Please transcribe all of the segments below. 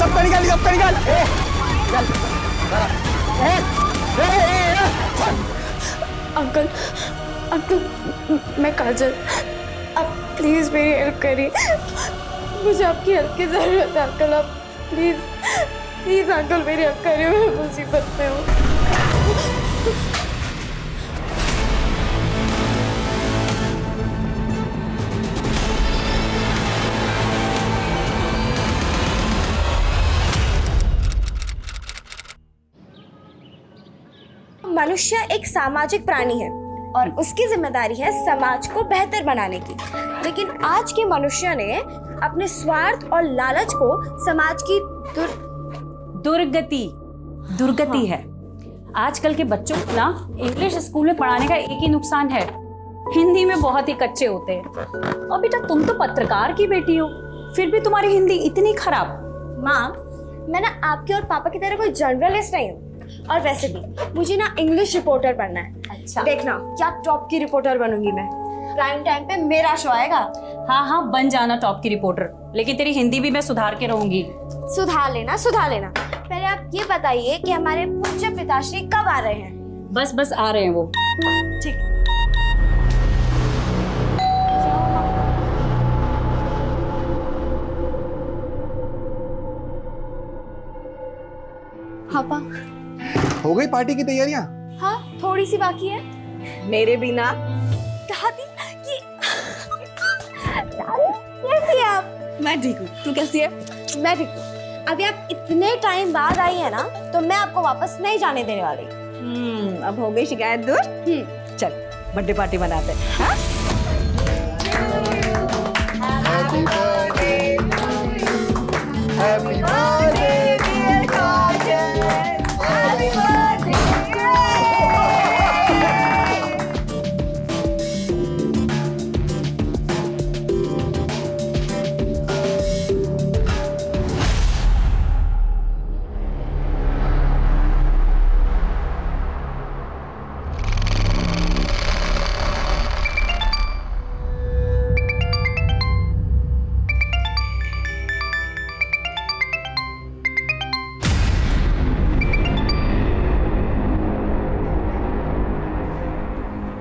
जब्ता निकाल, जब्ता निकाल। Uncle, uncle मैं काजल, आप प्लीज मेरी हेल्प करिए, मुझे आपकी हेल्प की जरूरत है अंकल। आप प्लीज प्लीज अंकल मेरी हेल्प करिए, मैं मुसीबत में हूँ। मनुष्य एक सामाजिक प्राणी है और उसकी जिम्मेदारी है समाज को बेहतर बनाने की। लेकिन आज के मनुष्य ने अपने स्वार्थ और लालच को समाज की दुर्गति है। आजकल के बच्चों को ना इंग्लिश स्कूल में पढ़ाने का एक ही नुकसान है, हिंदी में बहुत ही कच्चे होते हैं। और बेटा तुम तो पत्रकार की बेटी हो, फिर भी तुम्हारी हिंदी इतनी खराब। माँ, मैं ना आपके और पापा की तरह कोई जर्नलिस्ट नहीं हूँ, और वैसे भी मुझे ना इंग्लिश रिपोर्टर बनना है। अच्छा, देखना क्या टॉप की रिपोर्टर बनूंगी मैं। प्राइम टाइम पे मेरा शो आएगा। हाँ हाँ बन जाना टॉप की रिपोर्टर, लेकिन तेरी हिंदी भी मैं सुधार के रहूंगी। सुधार लेना, सुधार लेना। पहले आप ये बताइए कि हमारे पूज्य पिताश्री कब आ रहे हैं? बस आ रहे हैं वो। ठीक। पापा, हो गई पार्टी की तैयारियां? हाँ थोड़ी सी बाकी है। मेरे बिना दादी, ये दादी कैसी है आप? मैं ठीक हूँ, तू कैसी है? मैं ठीक हूँ। अभी आप इतने टाइम बाद आई है ना, तो मैं आपको वापस नहीं जाने देने वाली। अब हो गई शिकायत दूर। चल बर्थडे पार्टी मनाते हैं। हाँ? Happy birthday, dear Kajal. Happy birthday.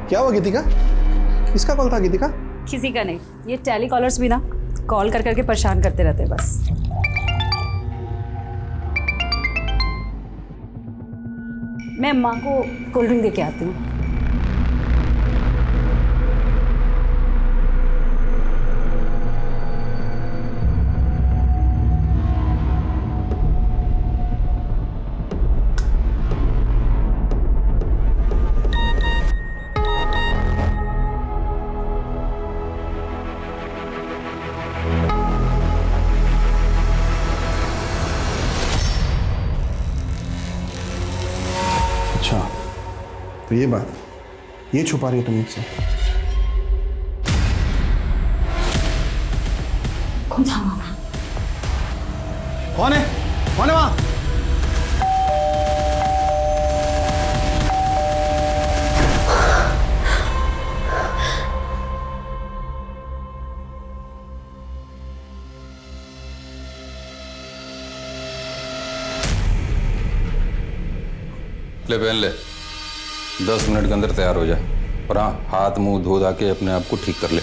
क्या हुआ गीतिका? किसका कॉल था गीतिका? किसी का नहीं, ये टेली कॉलर्स भी ना कॉल कर करके परेशान करते रहते हैं बस। मैं माँ को कोल्ड ड्रिंक दे के आती हूँ। अच्छा, तो ये बात, ये छुपा रही है तुम मुझसे? कौन था मामा? कौन है? कौन है वहां? ले पहन ले, 10 मिनट के अंदर तैयार हो जाए। और हाँ, हाथ मुंह धो धा के अपने आप को ठीक कर ले।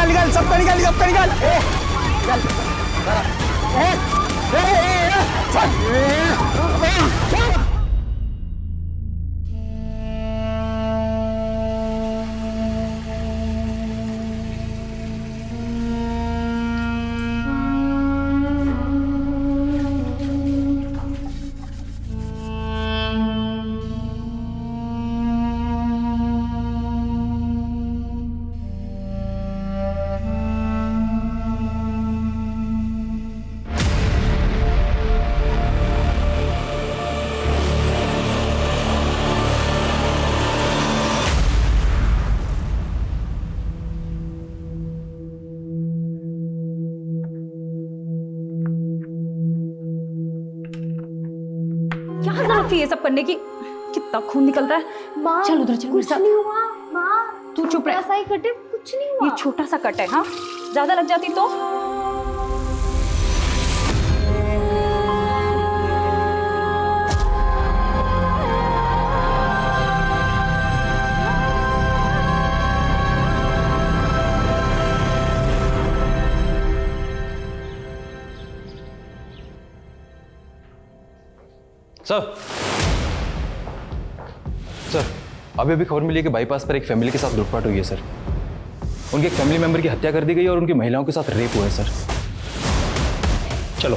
निकाल सबका निकाल क्या जरूरत थी ये सब करने की? कितना खून निकल रहा है। माँ चल उधर चल, कुछ नहीं हुआ माँ, तू चुप रह। ऐसा ही कटे, कुछ नहीं हुआ। ये छोटा सा कट है, हाँ ज्यादा लग जाती तो। सर अभी अभी खबर मिली है कि बाईपास पर एक फैमिली के साथ लूटपाट हुई है सर। उनके एक फैमिली मेंबर की हत्या कर दी गई और उनकी महिलाओं के साथ रेप हुआ है सर। चलो।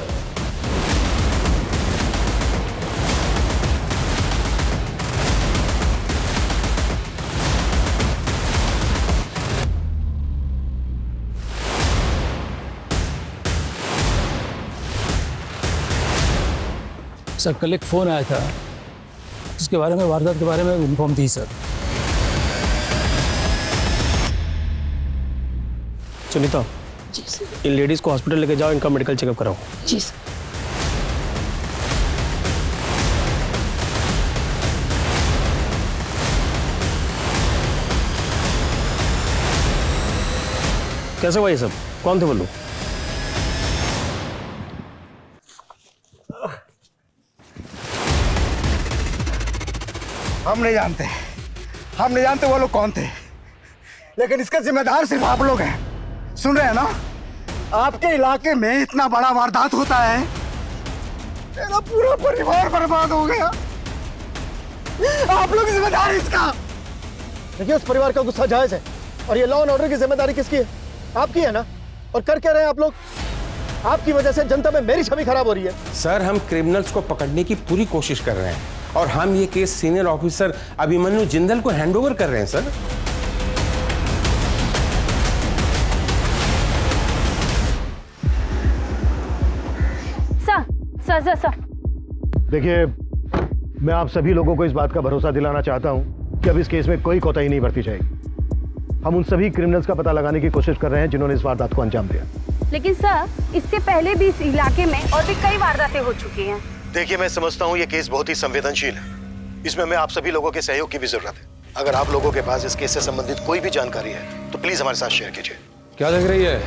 सर कल एक फ़ोन आया था जिसके बारे में, वारदात के बारे में इन्फॉर्म थी सर। सुनीता, इन लेडीज़ को हॉस्पिटल लेके जाओ, इनका मेडिकल चेकअप कराओ। जी सर। कैसे हुआ ये सब? कौन थे बोलो? हम नहीं जानते वो लोग कौन थे, लेकिन इसका जिम्मेदार सिर्फ आप लोग हैं। सुन रहे हैं ना? आपके इलाके में इतना बड़ा वारदात होता है, मेरा पूरा परिवार बर्बाद हो गया। आप लोग जिम्मेदार हैं इसका। देखिए उस परिवार का गुस्सा जायज है और ये लॉ एंड ऑर्डर की जिम्मेदारी किसकी है? आपकी है ना। और कर क्या रहे हैं आप लोग? आपकी वजह से जनता में मेरी छवि खराब हो रही है। सर हम क्रिमिनल्स को पकड़ने की पूरी कोशिश कर रहे हैं और हम ये case senior officer Abhimanyu Jindal को हैंडओवर कर रहे हैं सर। सर देखिए मैं आप सभी लोगों को इस बात का भरोसा दिलाना चाहता हूं कि अब इस केस में कोई कोताही नहीं बरती जाएगी। हम उन सभी क्रिमिनल्स का पता लगाने की कोशिश कर रहे हैं जिन्होंने इस वारदात को अंजाम दिया। लेकिन सर इससे पहले भी इस इलाके में और भी कई वारदातें हो चुकी हैं। देखिए मैं समझता हूं ये केस बहुत ही संवेदनशील है, इसमें हमें आप सभी लोगों के सहयोग की भी जरूरत है। अगर आप लोगों के पास इस केस से संबंधित कोई भी जानकारी है तो प्लीज हमारे साथ शेयर कीजिए। क्या लग रही है,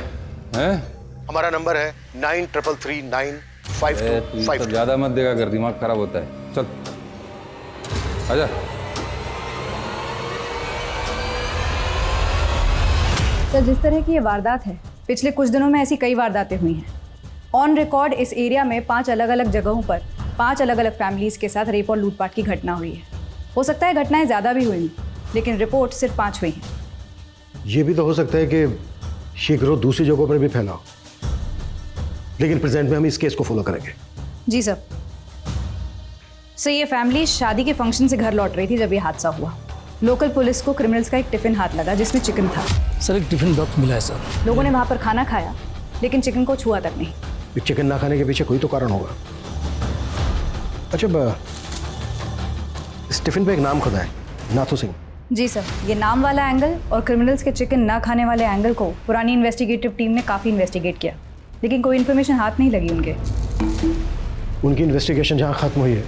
हैं? हमारा नंबर है 93395252। ज्यादा मत देगा कर, दिमाग खराब होता है। चल आजा। सर जिस तरह की ये वारदात है, पिछले कुछ दिनों में ऐसी कई वारदातें हुई हैं। ऑन रिकॉर्ड इस एरिया में 5 अलग अलग जगहों पर 5 अलग अलग फैमिलीज के साथ रेप और लूटपाट की घटना हुई है। हो सकता है घटनाएं ज़्यादा भी हुई, लेकिन रिपोर्ट सिर्फ 5 हुई हैं। ये भी तो हो सकता है कि शीघ्र दूसरी जगहों पर भी फैला हो, लेकिन प्रेजेंट में हम इस केस को फॉलो करेंगे। जी सर। सर ये फैमिली शादी के फंक्शन से घर लौट रही थी जब ये हादसा हुआ। लोकल पुलिस को क्रिमिनल्स का एक टिफिन हाथ लगा जिसमें चिकन था। सर एक टिफिन बॉक्स मिला है सर। लोगों ने वहाँ पर खाना खाया लेकिन चिकन को छुआ तक नहीं। चिकन ना खाने के पीछे कोई तो कारण होगा। अच्छा इस टिफिन पे एक नाम खुदा है, नाथू सिंह। जी सर, ये नाम वाला एंगल और क्रिमिनल्स के चिकन ना खाने वाले एंगल को पुरानी इन्वेस्टिगेटिव टीम ने काफ़ी इन्वेस्टिगेट किया, लेकिन कोई इन्फॉर्मेशन हाथ नहीं लगी उनके। उनकी इन्वेस्टिगेशन जहाँ खत्म हुई है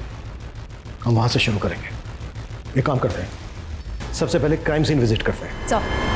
हम वहाँ से शुरू करेंगे। एक काम करते हैं, सबसे पहले क्राइम सीन विजिट करते हैं। सर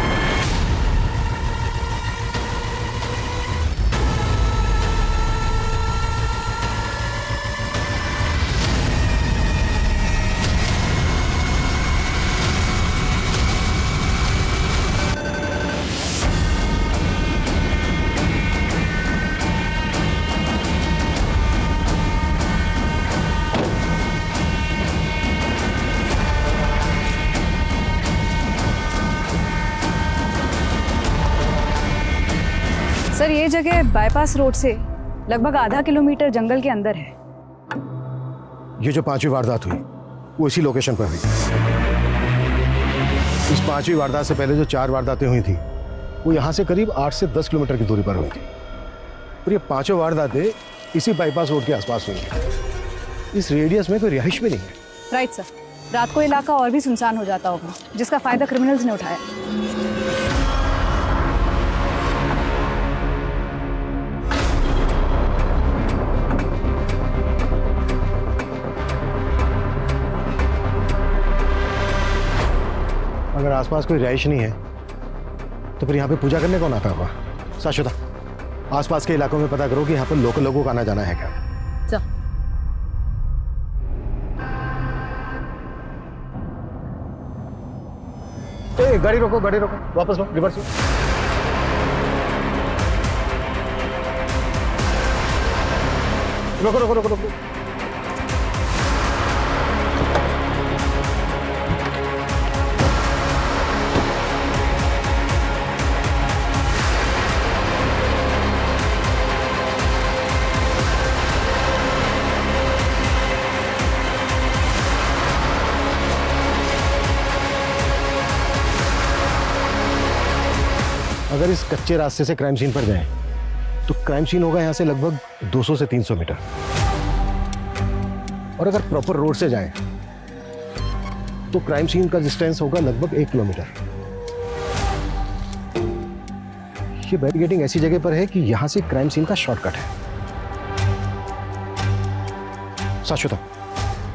सर, ये जगह बाईपास रोड से लगभग आधा किलोमीटर जंगल के अंदर है। ये जो 5वीं वारदात हुई वो इसी लोकेशन पर हुई। इस 5वीं वारदात से पहले जो 4 वारदातें हुई थी वो यहाँ से करीब 8 से 10 किलोमीटर की दूरी पर हुई थी, और ये 5 वारदातें इसी बाईपास रोड के आसपास हुई हैं। इस रेडियस में कोई रिहाइश भी नहीं है। राइट सर, रात को इलाका और भी सुनसान हो जाता होगा, जिसका फायदा क्रिमिनल्स ने उठाया। अगर आसपास कोई रिहाइश नहीं है तो फिर यहाँ पे पूजा करने कौन आता होगा? शाश्वता, आसपास के इलाकों में पता करो कि यहाँ पर लोकल लोगों का आना जाना है क्या। ए, गाड़ी रोको, वापस लो, रिवर्स लो। रोको। अगर इस कच्चे रास्ते से क्राइम सीन पर जाएं तो क्राइम सीन होगा यहाँ से लगभग 200 से 300 मीटर, और अगर प्रॉपर रोड से जाएं तो क्राइम सीन का डिस्टेंस होगा लगभग 1 किलोमीटर। ये बैरिकेडिंग ऐसी जगह पर है कि यहाँ से क्राइम सीन का शॉर्टकट है। शाश्वता,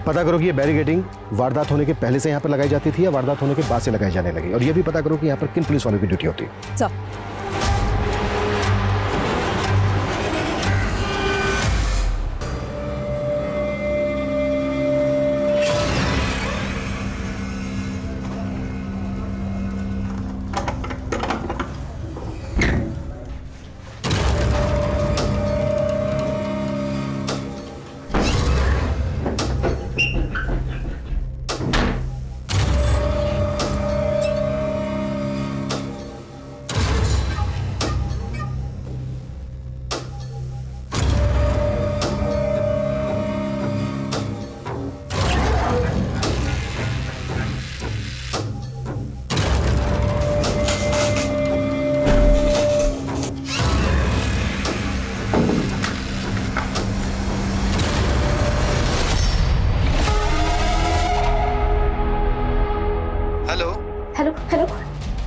पता करो कि ये बैरिकेडिंग वारदात होने के पहले से यहाँ पर लगाई जाती थी या वारदात होने के बाद से लगाई जाने लगी, और ये भी पता करो कि यहाँ पर किन पुलिस वालों की ड्यूटी होती है। सर, हेलो,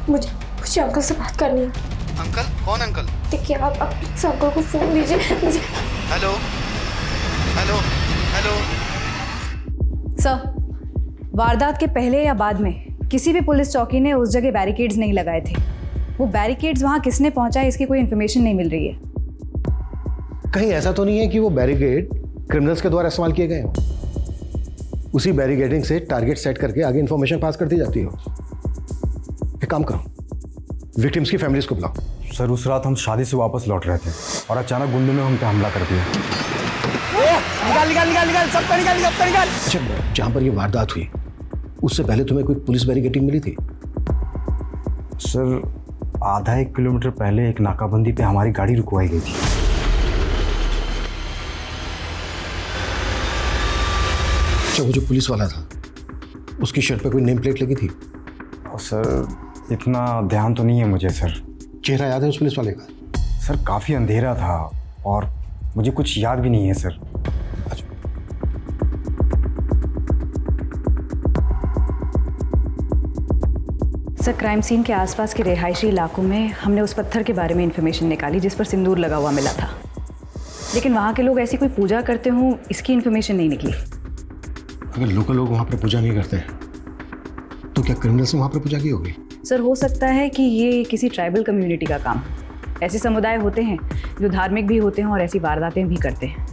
मुझे अंकल से बात करनी है। अंकल? कौन अंकल? देखिए, आप प्लीज अंकल को फोन दीजिए मुझे। हेलो। सर, वारदात के पहले या बाद में किसी भी पुलिस चौकी ने उस जगह बैरिकेड्स नहीं लगाए थे। वो बैरिकेड्स वहां किसने पहुंचाए इसकी कोई इन्फॉर्मेशन नहीं मिल रही है। कहीं ऐसा तो नहीं है कि वो बैरिकेड क्रिमिनल्स के द्वारा इस्तेमाल किए गए हो? उसी बैरिकेडिंग से टारगेट सेट करके आगे इंफॉर्मेशन पास कर दी जाती हो। एक काम करो, विक्टिम्स की फैमिलीज को बुलाओ। सर, उस रात हम शादी से वापस लौट रहे थे और अचानक गुंडों ने हम पे हमला कर दिया। निकाल, सबको निकाल। अच्छा, जहाँ पर ये वारदात हुई उससे पहले तुम्हें कोई पुलिस बैरिकेडिंग मिली थी? सर, आधा 1 किलोमीटर पहले एक नाकाबंदी पे हमारी गाड़ी रुकवाई गई थी। अच्छा, वो जो पुलिस वाला था उसकी शर्ट पे कोई नेम प्लेट लगी थी? सर, इतना ध्यान तो नहीं है मुझे सर। चेहरा याद है उस पुलिस वाले का? सर, काफ़ी अंधेरा था और मुझे कुछ याद भी नहीं है सर। सर, क्राइम सीन के आसपास के रिहायशी इलाकों में हमने उस पत्थर के बारे में इंफॉर्मेशन निकाली जिस पर सिंदूर लगा हुआ मिला था, लेकिन वहाँ के लोग ऐसी कोई पूजा करते हों इसकी इंफॉर्मेशन नहीं निकली। अगर लोकल लोग वहाँ पर पूजा नहीं करते तो क्या क्रिमिनल्स ने वहाँ पर पूजा की होगी? सर, हो सकता है कि ये किसी ट्राइबल कम्युनिटी का काम। ऐसे समुदाय होते हैं जो धार्मिक भी होते हैं और ऐसी वारदातें भी करते हैं।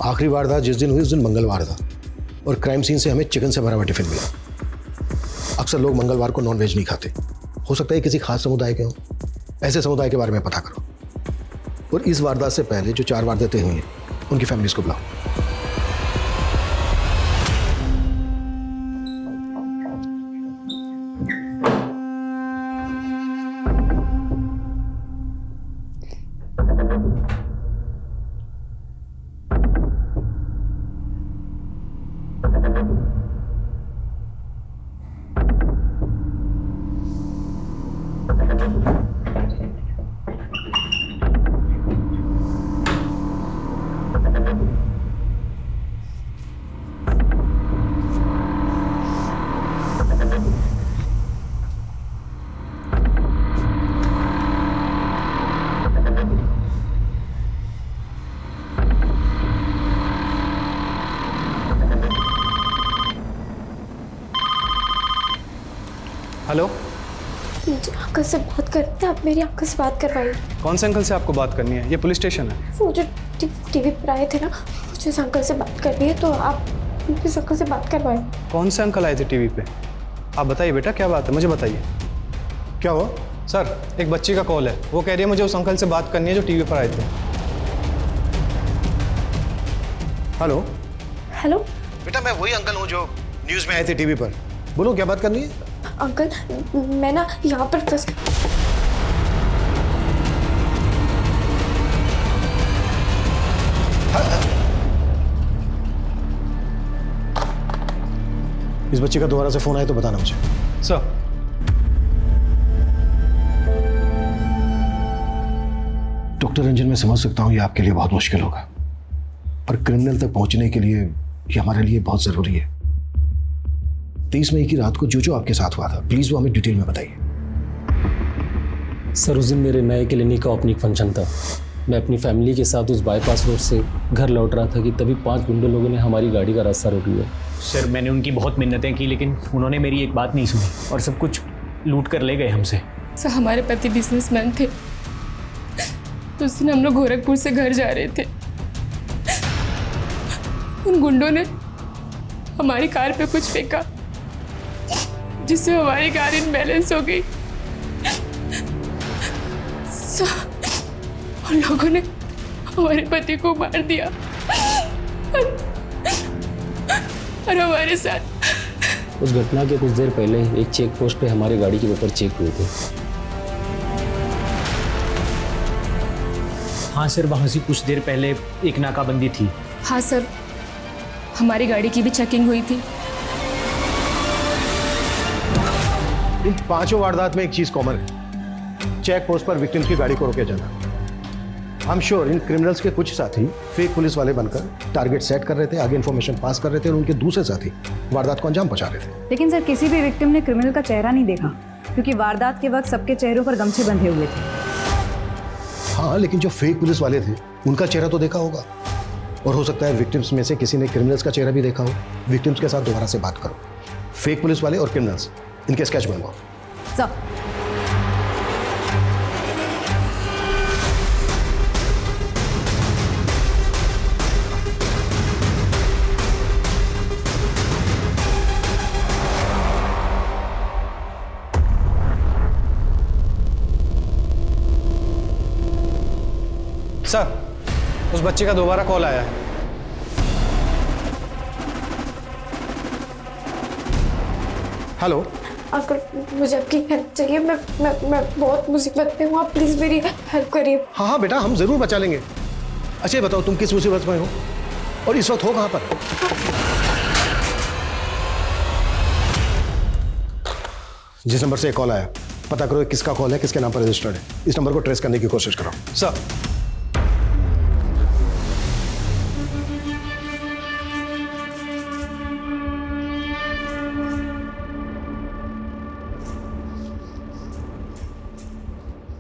आखिरी वारदात जिस दिन हुई उस दिन मंगलवार था और क्राइम सीन से हमें चिकन से भरा हुआ टिफिन मिला। अक्सर लोग मंगलवार को नॉन वेज नहीं खाते। हो सकता है किसी खास समुदाय के हों। ऐसे समुदाय के बारे में पता करो और इस वारदात से पहले जो 4 वारदातें हुई हैं उनकी फैमिलीज को बुलाओ। हेलो, मुझे अंकल से बात करनी है। आप मेरी अंकल से बात करवाइए। कौन से अंकल से आपको बात करनी है? ये पुलिस स्टेशन है। वो जो टीवी पर आए थे ना, मुझे उस अंकल से बात करनी है, तो आप इस अंकल से बात करवाइए। कौन से अंकल आए थे टीवी पे? आप बताइए बेटा, क्या बात है, मुझे बताइए। क्या हुआ? सर, एक बच्ची का कॉल है, वो कह रही है मुझे उस अंकल से बात करनी है जो टीवी पर आए थे। हेलो हेलो बेटा, मैं वही अंकल हूँ जो न्यूज़ में आए थे टीवी पर। बोलो, क्या बात करनी है? अंकल, मैं ना यहाँ पर फंस। इस बच्चे का दोबारा से फोन आए तो बताना मुझे। सर, डॉक्टर रंजन, मैं समझ सकता हूँ ये आपके लिए बहुत मुश्किल होगा, पर क्रिमिनल तक पहुंचने के लिए ये हमारे लिए बहुत जरूरी है। 23 मई की रात को जो जो आपके साथ हुआ था, प्लीज वो हमें डिटेल में बताइए। सर, उस दिन मेरे नए क्लिनिक का ओपनिंग फंक्शन था। मैं अपनी फैमिली के साथ उस बाईपास रोड से घर लौट रहा था कि तभी 5 गुंडे लोगों ने हमारी गाड़ी का रास्ता रोक लिया। सर, मैंने उनकी बहुत मिन्नतें की लेकिन उन्होंने मेरी एक बात नहीं सुनी और सब कुछ लूट कर ले गए हमसे। सर, हमारे पति बिजनेसमैन थे, तो उस दिन हम लोग गोरखपुर से घर जा रहे थे। उन गुंडों ने हमारी कार पे कुछ फेंका जिससे हमारी कार इनबैलेंस हो गई। उन लोगों ने हमारे पति को मार दिया और हमारे साथ। उस घटना के कुछ देर पहले एक चेक पोस्ट पे हमारी गाड़ी के पेपर चेक हुए थे। हाँ सर, वहाँ से कुछ देर पहले एक नाकाबंदी थी। हाँ सर, हमारी गाड़ी की भी चेकिंग हुई थी। इन 5 वारदात में एक चीज कॉमन है, चेक पोस्ट पर विक्टिम्स की गाड़ी को रोके जाना। I am sure in criminals के कुछ साथी फेक पुलिस वाले बनकर टारगेट सेट कर रहे थे, आगे इन्फॉर्मेशन पास कर रहे थे और उनके दूसरे साथी वारदात को अंजाम पहुंचा रहे थे। लेकिन सर, किसी भी विक्टिम ने क्रिमिनल का चेहरा नहीं देखा क्योंकि वारदात के वक्त सबके चेहरों पर गमछे बंधे हुए थे। हाँ, लेकिन जो फेक पुलिस वाले थे उनका चेहरा तो देखा होगा, और हो सकता है विक्टिम्स में से किसी ने क्रिमिनल्स का चेहरा भी देखा हो। विक्टिम्स के साथ दोबारा से बात करो, फेक पुलिस वाले और क्रिमिनल्स, इनके स्केच बनवाओ। सर, सर, उस बच्चे का दोबारा कॉल आया है। हेलो अंकल, मुझे आपकी हेल्प चाहिए। मैं बहुत मुसीबत में हूँ, आप प्लीज़ मेरी हेल्प करिए। हाँ हाँ बेटा, हम जरूर बचा लेंगे। अच्छा बताओ, तुम किस मुसीबत में हो और इस वक्त हो कहाँ पर? जिस नंबर से कॉल आया, पता करो किसका कॉल है, किसके नाम पर रजिस्टर्ड है। इस नंबर को ट्रेस करने की कोशिश करो। सर,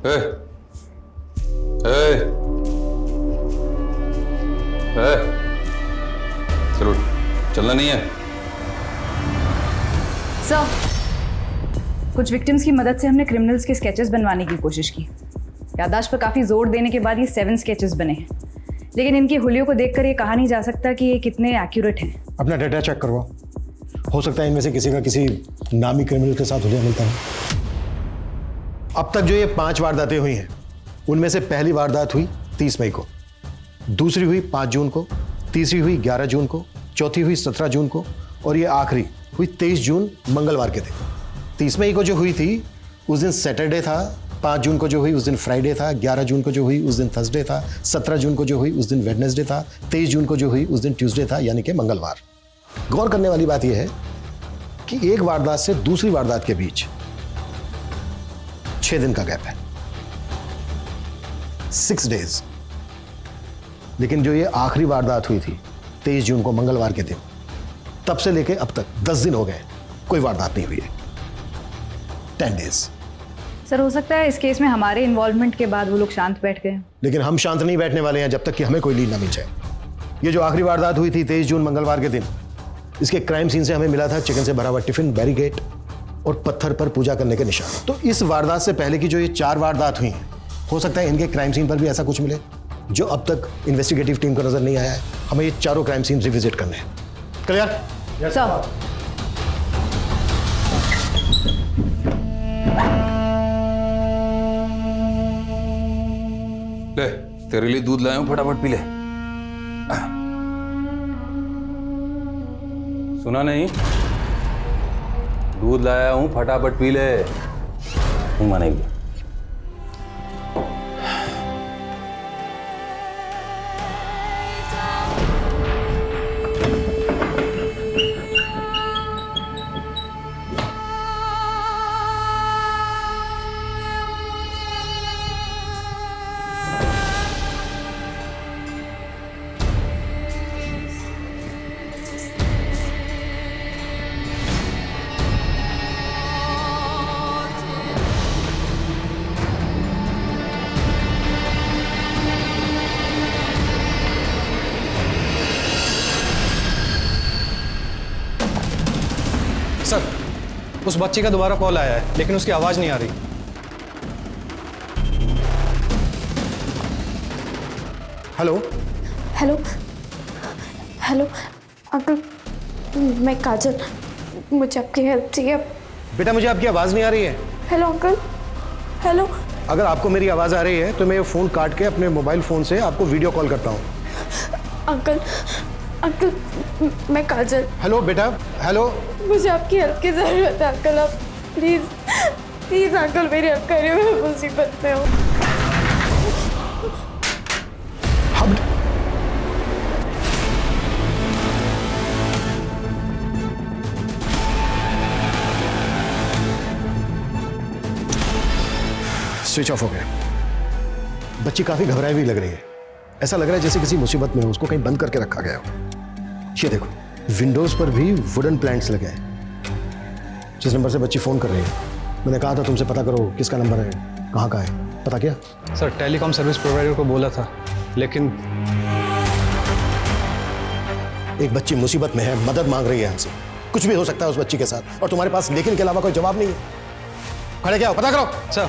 ए, ए, ए, चलो चलना नहीं है। सर, कुछ विक्टिम्स की मदद से हमने क्रिमिनल्स के स्केचेस बनवाने की कोशिश की। याददाश्त पर काफ़ी जोर देने के बाद ये 7 स्केचेस बने हैं, लेकिन इनकी हुलियों को देखकर ये कहा नहीं जा सकता कि ये कितने एक्यूरेट हैं। अपना डेटा चेक करवाओ, हो सकता है इनमें से किसी का किसी नामी क्रिमिनल के साथ हुलिया मिलता है। अब तक जो ये 5 वारदातें हुई हैं, उनमें से पहली वारदात हुई 30 मई को, दूसरी हुई 5 जून को, तीसरी हुई 11 जून को, चौथी हुई 17 जून को और ये आखिरी हुई 23 जून मंगलवार के दिन। 30 मई को जो हुई थी उस दिन सैटरडे था, 5 जून को जो हुई उस दिन फ्राइडे था, 11 जून को जो हुई उस दिन थर्सडे था, 17 जून को जो हुई उस दिन वेडनेसडे था, 23 जून को जो हुई उस दिन ट्यूसडे था, यानी कि मंगलवार। गौर करने वाली बात यह है कि एक वारदात से दूसरी वारदात के बीच 6 दिन का गैप है, 6 डेज। लेकिन जो ये आखिरी वारदात हुई थी 23 जून को मंगलवार के दिन, तब से लेके अब तक 10 दिन हो गए, कोई वारदात नहीं हुई है। 10 डेज। सर, हो सकता है इस केस में हमारे इन्वॉल्वमेंट के बाद वो लोग शांत बैठ गए। लेकिन हम शांत नहीं बैठने वाले हैं जब तक कि हमें कोई लीड ना मिल जाए। ये जो आखिरी वारदात हुई थी 23 जून मंगलवार के दिन, इसके क्राइम सीन से हमें मिला था चिकन से भरा हुआ टिफिन, बैरिकेड और पत्थर पर पूजा करने के निशान। तो इस वारदात से पहले की जो ये 4 वारदात हुई हैं, हो सकता है इनके क्राइम सीन पर भी ऐसा कुछ मिले जो अब तक इन्वेस्टिगेटिव टीम को नजर नहीं आया है। हमें ये चारों क्राइम सीन रिविजिट करने हैं। क्लियर? सर, ले तेरे लिए दूध लाया हूं, फटाफट पी ले। सुना नहीं? दूध लाया हूं, फटाफट पी ले। नहीं मानेगी। सर, उस बच्ची का दोबारा कॉल आया है, लेकिन उसकी आवाज नहीं आ रही। हेलो हेलो हेलो अंकल, मैं काजल, मुझे आपकी हेल्प चाहिए। बेटा, मुझे आपकी आवाज नहीं आ रही है। Hello uncle, hello. अगर आपको मेरी आवाज आ रही है तो मैं ये फोन काट के अपने मोबाइल फोन से आपको वीडियो कॉल करता हूँ। अंकल अंकल, मैं काजल। हेलो बेटा, हेलो। मुझे आपकी हेल्प की जरूरत है अंकल, आप प्लीज प्लीज अंकल मेरी हेल्प करिए, मैं मुसीबत में हूँ। स्विच ऑफ हो गया। बच्ची काफी घबराई हुई लग रही है। ऐसा लग रहा है जैसे किसी मुसीबत में हो, उसको कहीं बंद करके रखा गया हो। ये देखो, विंडोज पर भी वुडन प्लैंक्स लगे हैं। जिस नंबर से बच्ची फोन कर रही है, मैंने कहा था तुमसे पता करो किसका नंबर है, कहाँ का है, पता किया? सर, टेलीकॉम सर्विस प्रोवाइडर को बोला था, लेकिन एक बच्ची मुसीबत में है, मदद मांग रही है हमसे। कुछ भी हो सकता है उस बच्ची के साथ, और तुम्हारे पास लेकिन के अलावा कोई जवाब नहीं है। खड़े क्या हो, पता करो। सर,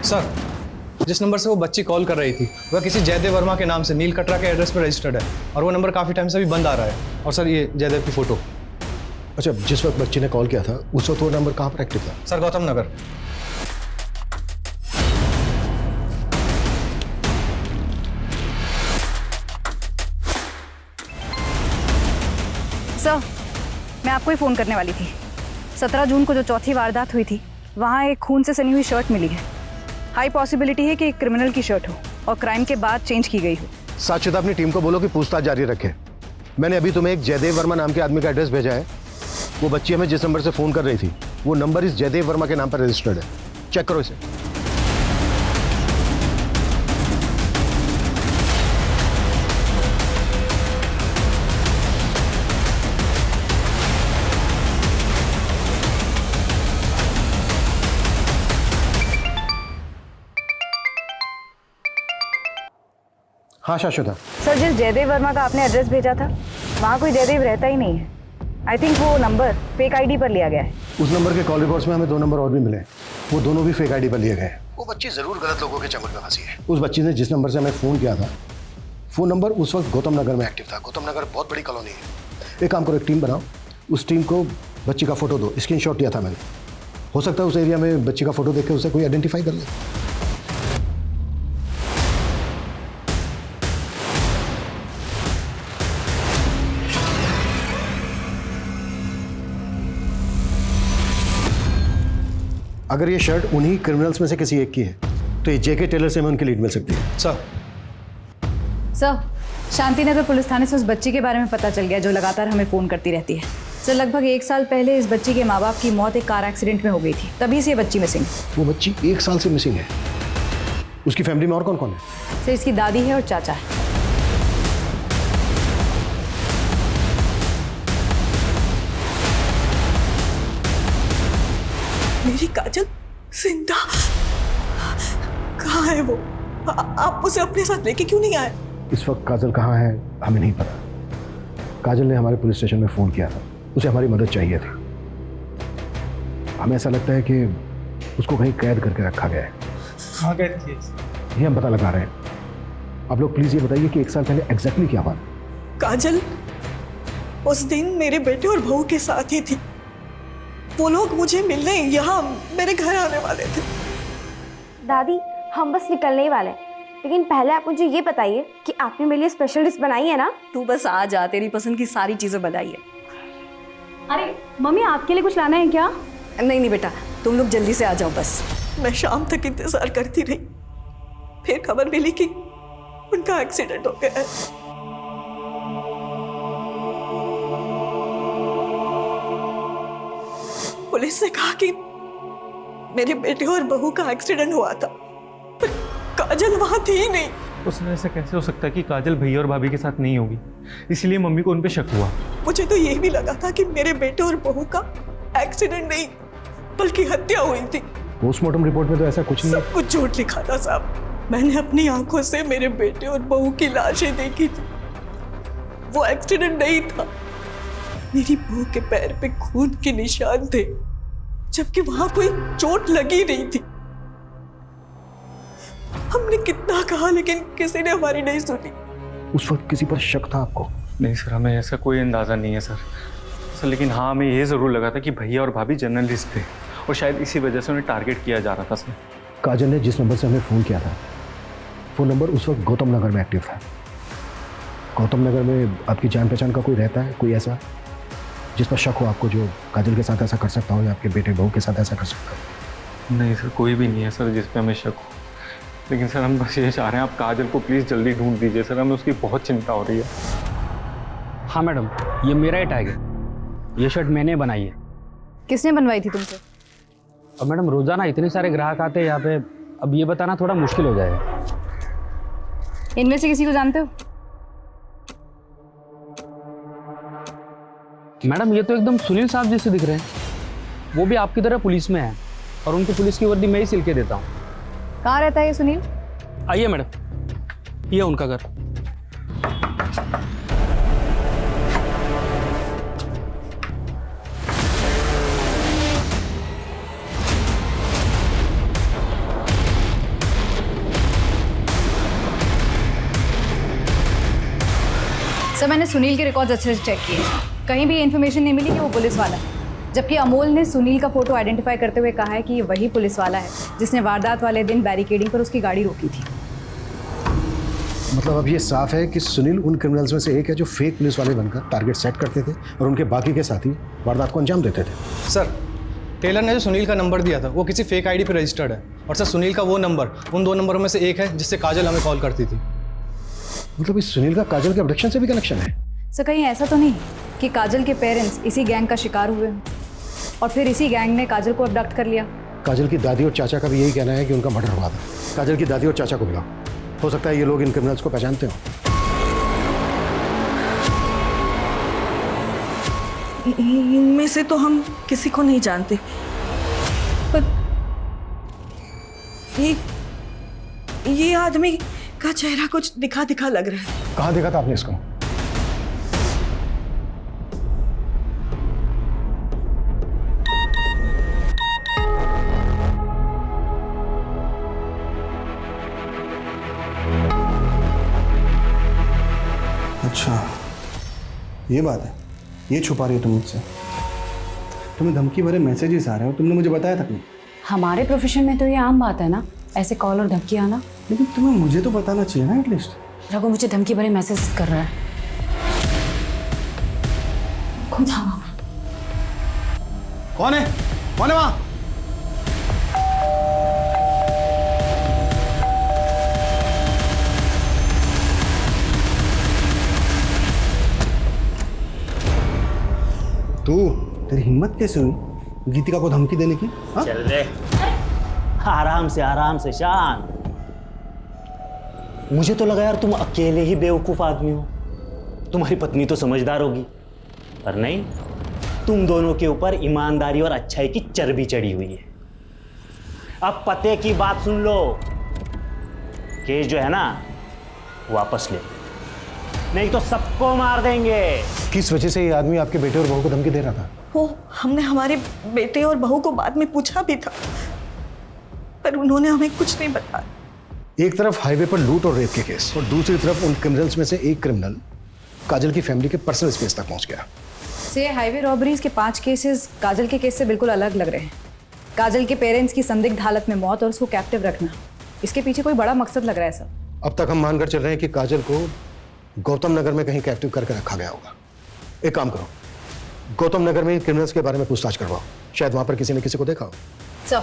सर, जिस नंबर से वो बच्ची कॉल कर रही थी वह किसी जयदेव वर्मा के नाम से नील कटरा के एड्रेस पर रजिस्टर्ड है, और वो नंबर काफ़ी टाइम से भी बंद आ रहा है। और सर, ये जयदेव की फ़ोटो। अच्छा, जिस वक्त बच्ची ने कॉल किया था उस वक्त वो नंबर कहाँ पर एक्टिव था? सर, गौतम नगर। सर, मैं आपको ही फ़ोन करने वाली थी। 17 जून को जो चौथी वारदात हुई थी, वहाँ एक खून से सनी हुई शर्ट मिली है। हाई पॉसिबिलिटी है कि एक क्रिमिनल की शर्ट हो और क्राइम के बाद चेंज की गई हो। साक्षिता अपनी टीम को बोलो कि पूछताछ जारी रखे। मैंने अभी तुम्हें एक जयदेव वर्मा नाम के आदमी का एड्रेस भेजा है। वो बच्ची हमें जिस नंबर से फ़ोन कर रही थी, वो नंबर इस जयदेव वर्मा के नाम पर रजिस्टर्ड है। चेक करो इसे। हाँ शाश्वता। सर, जिस जयदेव वर्मा का आपने एड्रेस भेजा था वहाँ कोई जयदेव रहता ही नहीं है। आई थिंक वो नंबर फेक आईडी पर लिया गया है। उस नंबर के कॉल रिकॉर्ड्स में हमें 2 नंबर और भी मिले, वो दोनों भी फेक आईडी पर लिए गए। वो बच्ची जरूर गलत लोगों के चंगुल में फंसी है। उस बच्ची ने जिस नंबर से हमें फ़ोन किया था, वो नंबर उस वक्त गौतम नगर में एक्टिव था। गौतम नगर बहुत बड़ी कॉलोनी है। एक काम करो, एक टीम बनाओ, उस टीम को बच्ची का फोटो दो। स्क्रीनशॉट लिया था मैंने, हो सकता है उस एरिया में बच्ची का फोटो देख के उसे कोई आइडेंटिफाई कर ले। अगर ये शर्ट उन्हीं क्रिमिनल्स में से किसी एक की है तो ये जेके टेलर से हमें उनकी लीड मिल सकती है। सर, शांतिनगर पुलिस थाने से उस बच्ची के बारे में पता चल गया जो लगातार हमें फ़ोन करती रहती है। सर, लगभग 1 साल पहले इस बच्ची के माँ बाप की मौत एक कार एक्सीडेंट में हो गई थी, तभी से ये बच्ची मिसिंग। वो बच्ची 1 साल से मिसिंग है। उसकी फैमिली में और कौन कौन है? सर, इसकी दादी है और चाचा है। मेरी काजल जिंदा कहाँ है वो? आप उसे अपने साथ लेके क्यों नहीं आए? इस वक्त काजल कहाँ है हमें नहीं पता। काजल ने हमारे पुलिस स्टेशन में फ़ोन किया था, उसे हमारी मदद चाहिए थी। हमें ऐसा लगता है कि उसको कहीं कैद करके रखा गया है। कहाँ कैद किया? ये हम पता लगा रहे हैं। आप लोग प्लीज़ ये बताइए कि 1 साल पहले एग्जैक्टली क्या हुआ? काजल उस दिन मेरे बेटे और बहू के साथ ही थी। वो लोग मुझे मिलने यहाँ मेरे घर आने वाले थे। दादी, हम बस निकलने ही वाले हैं, लेकिन पहले आप मुझे ये बताइए कि आपने मेरे लिए स्पेशल डिश बनाई है ना? तू बस आ जा, तेरी पसंद की सारी चीज़ें बनाई है। अरे मम्मी, आपके लिए कुछ लाना है क्या? नहीं बेटा, तुम लोग जल्दी से आ जाओ बस। मैं शाम तक इंतजार करती रही, फिर खबर मिली कि उनका एक्सीडेंट हो गया है। पुलिस ने कहा कि मेरे बेटे और बहू का एक्सीडेंट हुआ था, पर काजल वहां थी ही नहीं। उसमें ऐसा कैसे हो सकता है कि काजल भैया और भाभी के साथ नहीं होगी? इसलिए मम्मी को उन पे शक हुआ। मुझे तो ये भी लगा था कि मेरे बेटे और बहू का एक्सीडेंट नहीं बल्कि हत्या हुई थी। पोस्टमार्टम रिपोर्ट में तो ऐसा कुछ नहीं। सब कुछ झूठ लिखा था साहब। मैंने अपनी आंखों से मेरे बेटे और बहू की लाशें देखी थी। वो एक्सीडेंट नहीं था। मेरी बहू के पैर पे खून के निशान थे, जबकि वहां कोई चोट लगी नहीं थी। हमने कितना कहा लेकिन किसी ने हमारी नहीं सुनी। उस वक्त किसी पर शक था आपको? नहीं सर, हमें ऐसा कोई अंदाज़ा नहीं है सर। लेकिन हाँ, हमें ये ज़रूर लगा था कि भैया और भाभी जर्नलिस्ट थे और शायद इसी वजह से उन्हें टारगेट किया जा रहा था सर। काजल ने जिस नंबर से हमें फ़ोन किया था, वो नंबर उस वक्त गौतम नगर में एक्टिव था। गौतम नगर में आपकी जान पहचान का कोई रहता है, कोई ऐसा जिस पर शक हो आपको, जो काजल के साथ ऐसा कर सकता हो या आपके बेटे बहू के साथ ऐसा कर सकता हो? नहीं सर, कोई भी नहीं है सर जिस पे हमें शक हो। लेकिन सर हम बस ये चाह रहे हैं आप काजल को प्लीज़ जल्दी ढूंढ दीजिए सर, हमें उसकी बहुत चिंता हो रही है। हाँ मैडम, ये मेरा ही टैग है। ये शर्ट मैंने बनाई है। किसने बनवाई थी तुमसे? अब मैडम रोज़ाना इतने सारे ग्राहक आते हैं यहाँ पे, अब ये बताना थोड़ा मुश्किल हो जाएगा। इनमें से किसी को जानते हो? मैडम ये तो एकदम सुनील साहब जैसे दिख रहे हैं। वो भी आपकी तरह पुलिस में है और उनकी पुलिस की वर्दी मैं ही सिल के देता हूँ। कहाँ रहता है ये सुनील? आइए मैडम, ये उनका घर। सर, मैंने सुनील के रिकॉर्ड्स अच्छे से चेक किए, कहीं भी इन्फॉर्मेशन नहीं मिली कि वो पुलिस वाला है। जबकि अमोल ने सुनील का फोटो आइडेंटिफाई करते हुए कहा है कि ये वही पुलिस वाला है जिसने वारदात वाले दिन बैरिकेडिंग पर उसकी गाड़ी रोकी थी। मतलब अब ये साफ है कि सुनील उन क्रिमिनल्स में से एक है जो फेक पुलिस वाले बनकर टारगेट सेट करते थे और उनके बाकी के साथी वारदात को अंजाम देते थे। सर, टेलर ने जो सुनील का नंबर दिया था वो किसी फेक आईडी पर रजिस्टर्ड है, और सर सुनील का वो नंबर उन 2 नंबरों में से एक है जिससे काजल हमें कॉल करती थी। मतलब इस सुनील का काजल के अब्डक्शन से भी कनेक्शन है? सर कहीं ऐसा तो नहीं कि काजल के पेरेंट्स इसी गैंग का शिकार हुए हों और फिर इसी गैंग ने काजल को अबडक्ट कर लिया? काजल की दादी और चाचा का भी यही कहना है कि उनका मर्डर हुआ था। काजल की दादी और चाचा को बुलाओ, हो सकता है ये लोग इन क्रिमिनल्स को पहचानते हो। इनमें से तो हम किसी को नहीं जानते, पर ये आदमी का चेहरा कुछ दिखा दिखा लग रहा है। कहाँ देखा था आपने इसको? अच्छा ये बात है, ये छुपा रही हो तुम मुझसे? तुम्हें धमकी भरे मैसेजेस आ रहे हो, तुमने मुझे बताया तक नहीं। हमारे प्रोफेशन में तो ये आम बात है ना, ऐसे कॉल और धमकी आना। लेकिन तुम्हें मुझे तो बताना चाहिए ना एटलीस्ट। रघु मुझे धमकी भरे मैसेज कर रहा है। कौन है? कौन है वहां? तू, तेरी हिम्मत कैसे हुई गीतिका को धमकी देने की? हा? चल दे, आराम से शांत। मुझे तो लगा यार तुम अकेले ही बेवकूफ आदमी हो, तुम्हारी पत्नी तो समझदार होगी, पर नहीं, तुम दोनों के ऊपर ईमानदारी और अच्छाई की चर्बी चढ़ी हुई है। अब पते की बात सुन लो, केस जो है ना वापस ले, नहीं तो सबको मार देंगे। किस वजह से ये आदमी आपके बेटे और बहू को धमकी दे रहा था? वो हमने हमारे बेटे और बहू को बाद में पूछा भी था, पर उन्होंने हमें कुछ नहीं बताया। एक तरफ हाईवे पर लूट और रेप के केस और दूसरी तरफ उन क्रिमिनल्स में से एक क्रिमिनल काजल की फैमिली के पर्सनल स्पेस तक पहुंच गया। से हाईवे रॉबरीज के 5 केसेस काजल के केस से बिल्कुल अलग लग रहे हैं। काजल के पेरेंट्स की संदिग्ध हालत में मौत और उसको कैप्टिव रखना, इसके पीछे कोई बड़ा मकसद लग रहा है सर। अब तक हम मानकर चल रहे हैं कि काजल को गौतम नगर में कहीं कैप्टिव करके रखा गया होगा। एक काम करो, गौतम नगर में क्रिमिनल्स के बारे में पूछताछ करवाओ, शायद वहां पर किसी ने किसी को देखा हो। Sir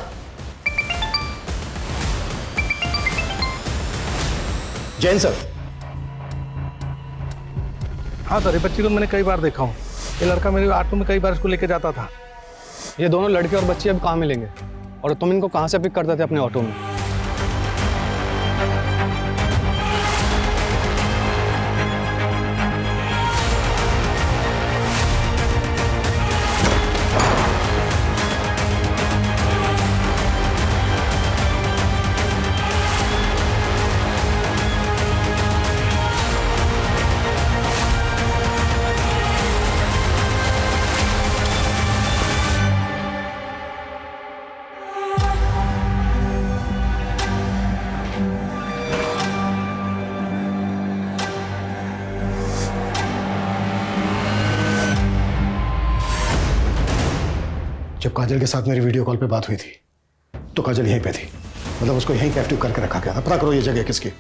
Jain sir. हाँ सर, ये बच्ची को मैंने कई बार देखा हूँ। ये लड़का मेरे ऑटो में कई बार इसको लेके जाता था। ये दोनों लड़के और बच्ची अब कहाँ मिलेंगे? और तुम इनको कहाँ से पिक करते थे अपने ऑटो में? जब काजल के साथ मेरी वीडियो कॉल पे बात हुई थी तो काजल यहीं पे थी, मतलब उसको यहीं कैप्टिव करके रखा गया था। पता करो ये जगह किसकी।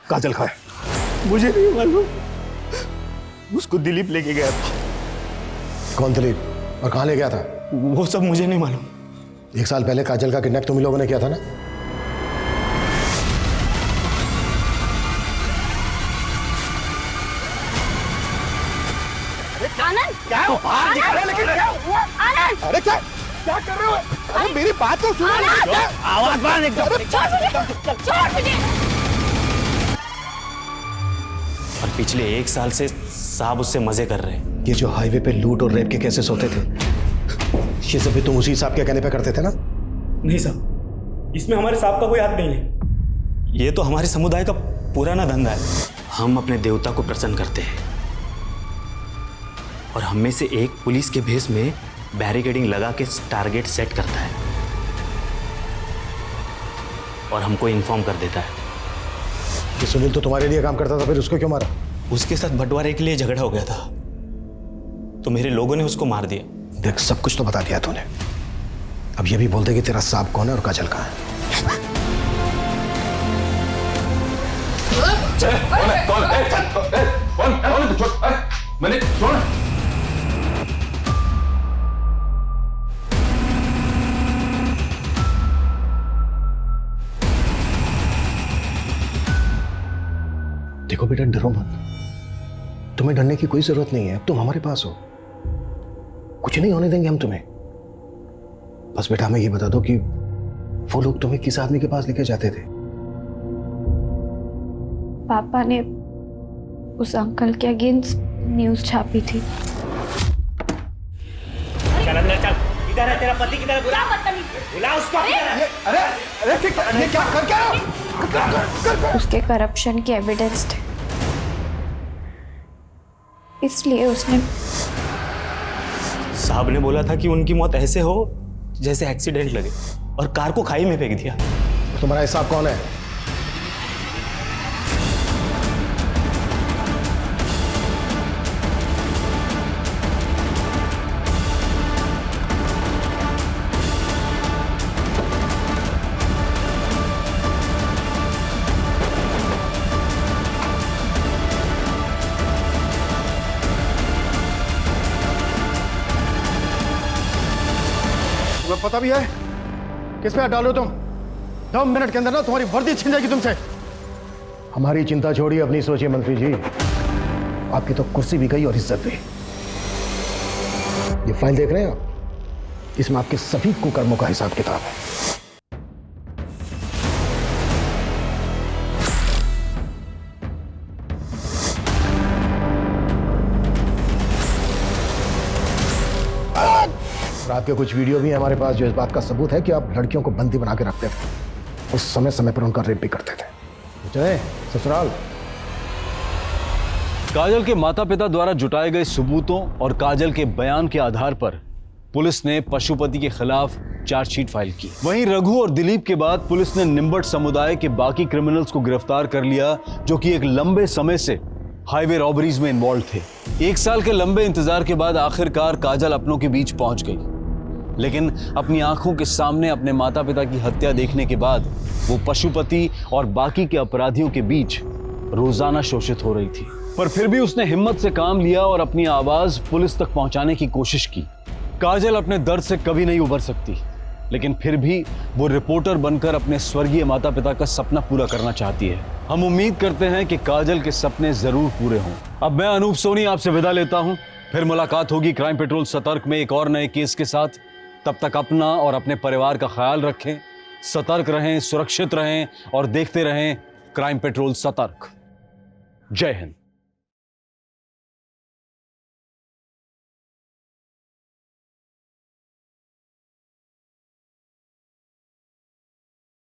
काजल कहाँ है? मुझे नहीं मालूम, उसको दिलीप लेके गया था। कौन दिलीप और कहाँ ले गया था? वो सब मुझे नहीं मालूम। 1 साल पहले काजल का किडनैप तुम ही लोगों ने किया था ना? आनंद, क्या हो? बाहर दिखा रहे लेकिन क्या हुआ? आनंद, अरे क्या कर रहे हो? अरे मेरी बात तो सुनो। आवाज बाहर एकदम। छोड़ मुझे। और पिछले 1 साल से साहब उससे मजे कर रहे हैं। ये जो हाईवे पे लूट और रेप के केसेस होते थे, ये सब भी तुम उसी साहब के कहने पे करते थे ना? नहीं साहब, इसमें हमारे साहब का कोई हाथ नहीं है। ये तो हमारे समुदाय का पुराना धंधा है। हम अपने देवता को प्रसन्न करते हैं और हम में से एक पुलिस के भेष में बैरिकेडिंग लगा के टारगेट सेट करता है और हमको इन्फॉर्म कर देता है। कि सुनील तो तुम्हारे लिए काम करता था, फिर उसको क्यों मारा? उसके साथ बंटवारे के लिए झगड़ा हो गया था तो मेरे लोगों ने उसको मार दिया। देख, सब कुछ तो बता दिया तूने, अब ये भी बोल दे कि तेरा साहब कौन है और काजल कहाँ है। मैंने बेटा डरो मत, तुम्हें डरने की कोई जरूरत नहीं है, अब तुम हमारे पास हो, कुछ नहीं होने देंगे हम तुम्हें। बस बेटा हमें ये बता दो कि वो लोग तुम्हें किस आदमी के पास लेके जाते थे? पापा ने उस अंकल के अगेंस्ट न्यूज़ छापी थी। चल अंदर चल, इधर है तेरा पति, किधर बुला बुला उसको। अरे ये क्या कर क्या? उसके करप्शन के एविडेंस थे, इसलिए उसने। साहब ने बोला था कि उनकी मौत ऐसे हो जैसे एक्सीडेंट लगे, और कार को खाई में फेंक दिया। तुम्हारा हिसाब कौन है? पता भी है किस पे हाथ डालो तुम? 2 मिनट के अंदर ना तुम्हारी वर्दी छिन जाएगी तुमसे। हमारी चिंता छोड़िए, अपनी सोचिए मंत्री जी। आपकी तो कुर्सी भी गई और इज्जत भी। ये फाइल देख रहे हैं आप, इसमें आपके सभी कुकर्मों का हिसाब किताब है। और आपके कुछ वीडियो भी हैं हमारे पास जो इस बात का सबूत है कि आप लड़कियों को बंदी बना के रखते थे, उस समय समय पर उनका रेप भी करते थे। चले ससुराल। काजल के माता पिता द्वारा जुटाए गए सबूतों और काजल के बयान के आधार पर पुलिस ने पशुपति के खिलाफ चार्जशीट फाइल की। वहीं रघु और दिलीप के बाद पुलिस ने निम्बट समुदाय के बाकी क्रिमिनल्स को गिरफ्तार कर लिया, जो कि एक लंबे समय से हाईवे रॉबरीज में इन्वॉल्व थे। 1 साल के लंबे इंतजार के बाद आखिरकार काजल अपनों के बीच पहुंच गई, लेकिन अपनी आंखों के सामने अपने माता पिता की हत्या देखने के बाद वो पशुपति और बाकी के अपराधियों के बीच रोजाना शोषित हो रही थी। पर फिर भी उसने हिम्मत से काम लिया और अपनी आवाज पुलिस तक पहुंचाने की कोशिश की। काजल अपने दर्द से कभी नहीं उबर सकती, लेकिन फिर भी वो रिपोर्टर बनकर अपने स्वर्गीय माता पिता का सपना पूरा करना चाहती है। हम उम्मीद करते हैं कि काजल के सपने जरूर पूरे हों। अब मैं अनूप सोनी आपसे विदा लेता हूं, फिर मुलाकात होगी क्राइम पेट्रोल सतर्क में एक और नए केस के साथ। तब तक अपना और अपने परिवार का ख्याल रखें, सतर्क रहें, सुरक्षित रहें और देखते रहें क्राइम पेट्रोल सतर्क। जय हिंद।